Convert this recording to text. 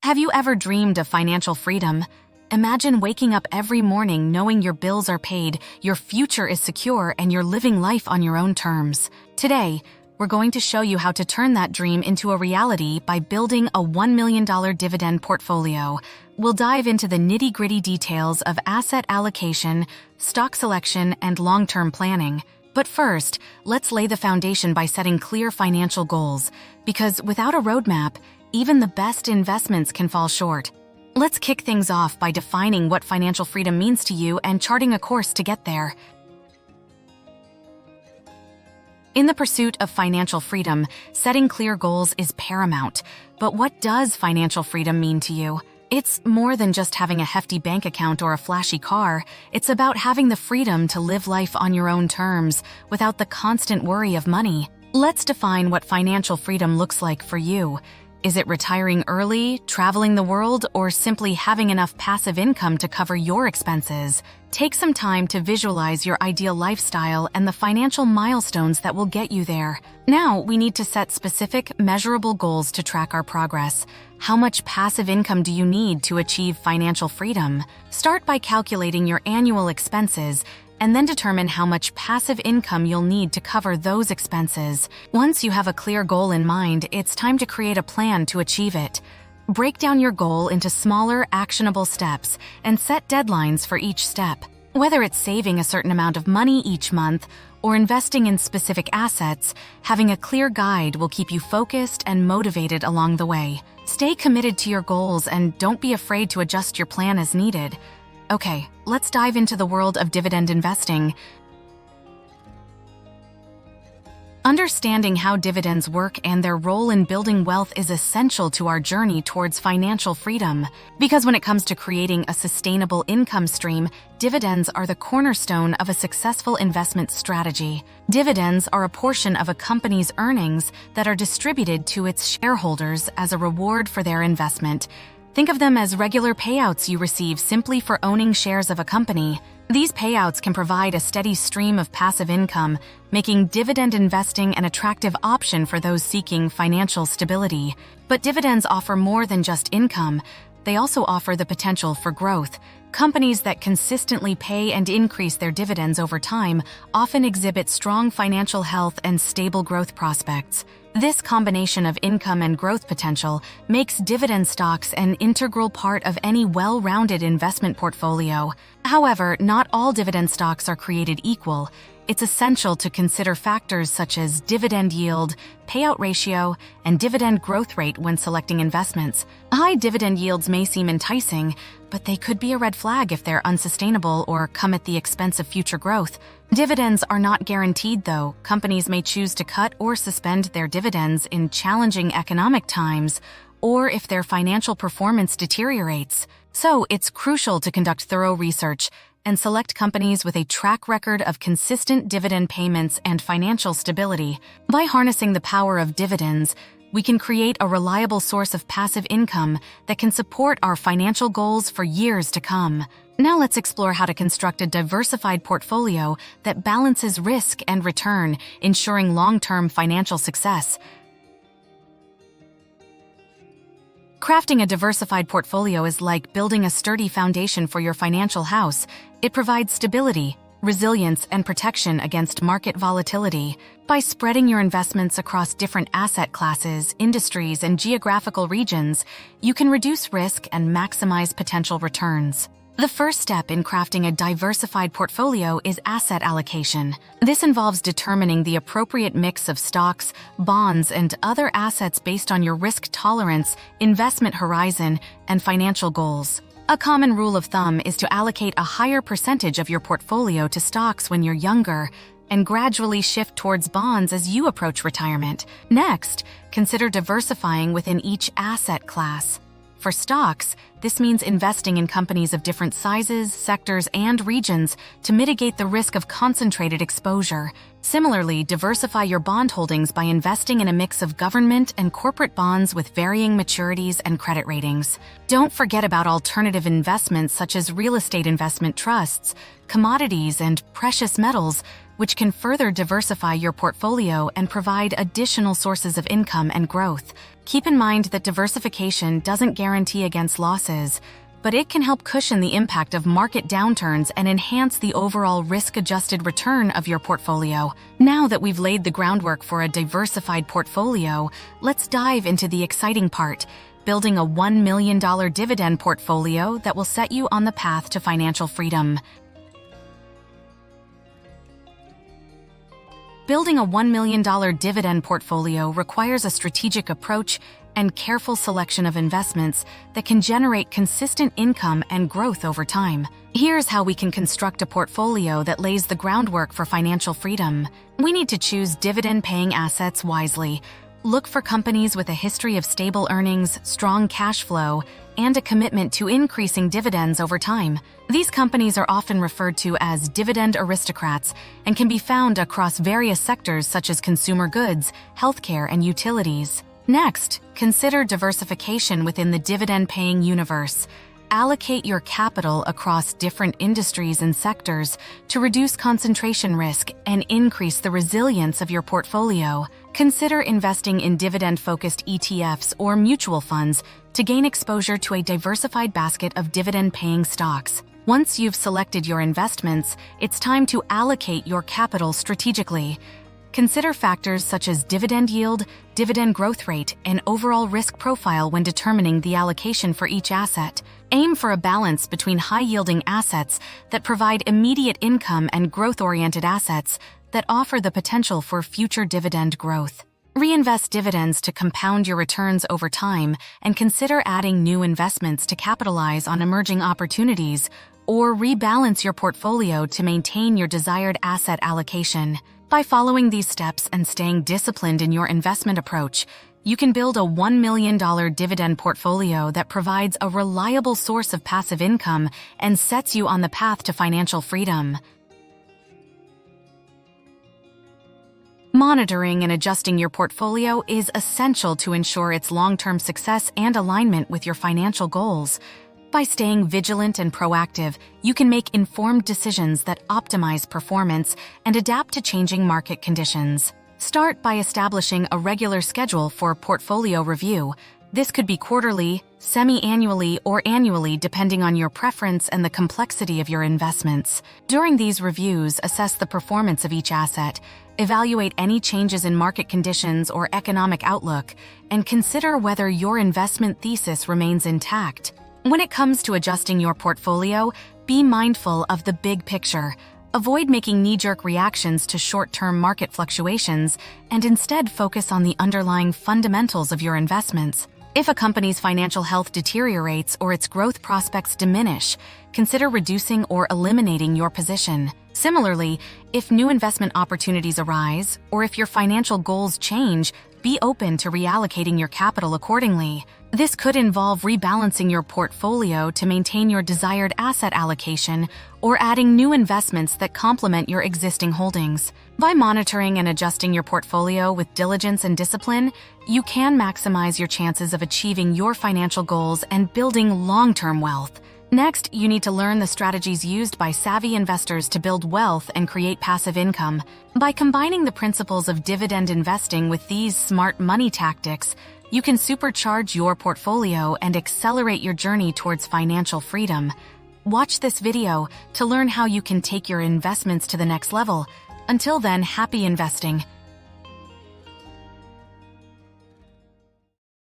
Have you ever dreamed of financial freedom? Imagine waking up every morning knowing your bills are paid, your future is secure, and you're living life on your own terms. Today, we're going to show you how to turn that dream into a reality by building a $1 million dividend portfolio. We'll dive into the nitty-gritty details of asset allocation, stock selection, and long-term planning. But first, let's lay the foundation by setting clear financial goals, because without a roadmap, even the best investments can fall short. Let's kick things off by defining what financial freedom means to you and charting a course to get there. In the pursuit of financial freedom, setting clear goals is paramount. But what does financial freedom mean to you? It's more than just having a hefty bank account or a flashy car. It's about having the freedom to live life on your own terms, without the constant worry of money. Let's define what financial freedom looks like for you. Is it retiring early, traveling the world, or simply having enough passive income to cover your expenses? Take some time to visualize your ideal lifestyle and the financial milestones that will get you there. Now, we need to set specific, measurable goals to track our progress. How much passive income do you need to achieve financial freedom? Start by calculating your annual expenses, and then determine how much passive income you'll need to cover those expenses. Once you have a clear goal in mind, it's time to create a plan to achieve it. Break down your goal into smaller, actionable steps and set deadlines for each step. Whether it's saving a certain amount of money each month or investing in specific assets, having a clear guide will keep you focused and motivated along the way. Stay committed to your goals and don't be afraid to adjust your plan as needed. Okay, let's dive into the world of dividend investing. Understanding how dividends work and their role in building wealth is essential to our journey towards financial freedom. Because when it comes to creating a sustainable income stream, dividends are the cornerstone of a successful investment strategy. Dividends are a portion of a company's earnings that are distributed to its shareholders as a reward for their investment. Think of them as regular payouts you receive simply for owning shares of a company. These payouts can provide a steady stream of passive income, making dividend investing an attractive option for those seeking financial stability. But dividends offer more than just income. They also offer the potential for growth. Companies that consistently pay and increase their dividends over time often exhibit strong financial health and stable growth prospects. This combination of income and growth potential makes dividend stocks an integral part of any well-rounded investment portfolio. However, not all dividend stocks are created equal. It's essential to consider factors such as dividend yield, payout ratio, and dividend growth rate when selecting investments. High dividend yields may seem enticing, but they could be a red flag if they're unsustainable or come at the expense of future growth. Dividends are not guaranteed, though. Companies may choose to cut or suspend their dividends in challenging economic times, or if their financial performance deteriorates. So, it's crucial to conduct thorough research and select companies with a track record of consistent dividend payments and financial stability. By harnessing the power of dividends, we can create a reliable source of passive income that can support our financial goals for years to come. Now let's explore how to construct a diversified portfolio that balances risk and return, ensuring long-term financial success. Crafting a diversified portfolio is like building a sturdy foundation for your financial house. It provides stability, resilience, and protection against market volatility. By spreading your investments across different asset classes, industries, and geographical regions, you can reduce risk and maximize potential returns. The first step in crafting a diversified portfolio is asset allocation. This involves determining the appropriate mix of stocks, bonds, and other assets based on your risk tolerance, investment horizon, and financial goals. A common rule of thumb is to allocate a higher percentage of your portfolio to stocks when you're younger, and gradually shift towards bonds as you approach retirement. Next, consider diversifying within each asset class. For stocks, this means investing in companies of different sizes, sectors, and regions to mitigate the risk of concentrated exposure. Similarly, diversify your bond holdings by investing in a mix of government and corporate bonds with varying maturities and credit ratings. Don't forget about alternative investments such as real estate investment trusts, commodities, and precious metals. which can further diversify your portfolio and provide additional sources of income and growth. Keep in mind that diversification doesn't guarantee against losses, but it can help cushion the impact of market downturns and enhance the overall risk-adjusted return of your portfolio. Now that we've laid the groundwork for a diversified portfolio, let's dive into the exciting part: building a $1 million dividend portfolio that will set you on the path to financial freedom. Building a $1 million dividend portfolio requires a strategic approach and careful selection of investments that can generate consistent income and growth over time. Here's how we can construct a portfolio that lays the groundwork for financial freedom. We need to choose dividend-paying assets wisely. Look for companies with a history of stable earnings, strong cash flow, and a commitment to increasing dividends over time. These companies are often referred to as dividend aristocrats and can be found across various sectors such as consumer goods, healthcare, and utilities. Next, consider diversification within the dividend-paying universe. Allocate your capital across different industries and sectors to reduce concentration risk and increase the resilience of your portfolio. Consider investing in dividend-focused ETFs or mutual funds to gain exposure to a diversified basket of dividend-paying stocks. Once you've selected your investments, it's time to allocate your capital strategically. Consider factors such as dividend yield, dividend growth rate, and overall risk profile when determining the allocation for each asset. Aim for a balance between high-yielding assets that provide immediate income and growth-oriented assets that offer the potential for future dividend growth. Reinvest dividends to compound your returns over time, and consider adding new investments to capitalize on emerging opportunities, or rebalance your portfolio to maintain your desired asset allocation. By following these steps and staying disciplined in your investment approach, you can build a $1 million dividend portfolio that provides a reliable source of passive income and sets you on the path to financial freedom. Monitoring and adjusting your portfolio is essential to ensure its long-term success and alignment with your financial goals. By staying vigilant and proactive, you can make informed decisions that optimize performance and adapt to changing market conditions. Start by establishing a regular schedule for portfolio review. This could be quarterly, semi-annually, or annually depending on your preference and the complexity of your investments. During these reviews, assess the performance of each asset, evaluate any changes in market conditions or economic outlook, and consider whether your investment thesis remains intact. When it comes to adjusting your portfolio, be mindful of the big picture. Avoid making knee-jerk reactions to short-term market fluctuations and instead focus on the underlying fundamentals of your investments. If a company's financial health deteriorates or its growth prospects diminish, consider reducing or eliminating your position. Similarly, if new investment opportunities arise or if your financial goals change, be open to reallocating your capital accordingly. This could involve rebalancing your portfolio to maintain your desired asset allocation or adding new investments that complement your existing holdings. By monitoring and adjusting your portfolio with diligence and discipline, you can maximize your chances of achieving your financial goals and building long-term wealth. Next, you need to learn the strategies used by savvy investors to build wealth and create passive income. By combining the principles of dividend investing with these smart money tactics, you can supercharge your portfolio and accelerate your journey towards financial freedom. Watch this video to learn how you can take your investments to the next level. Until then, happy investing.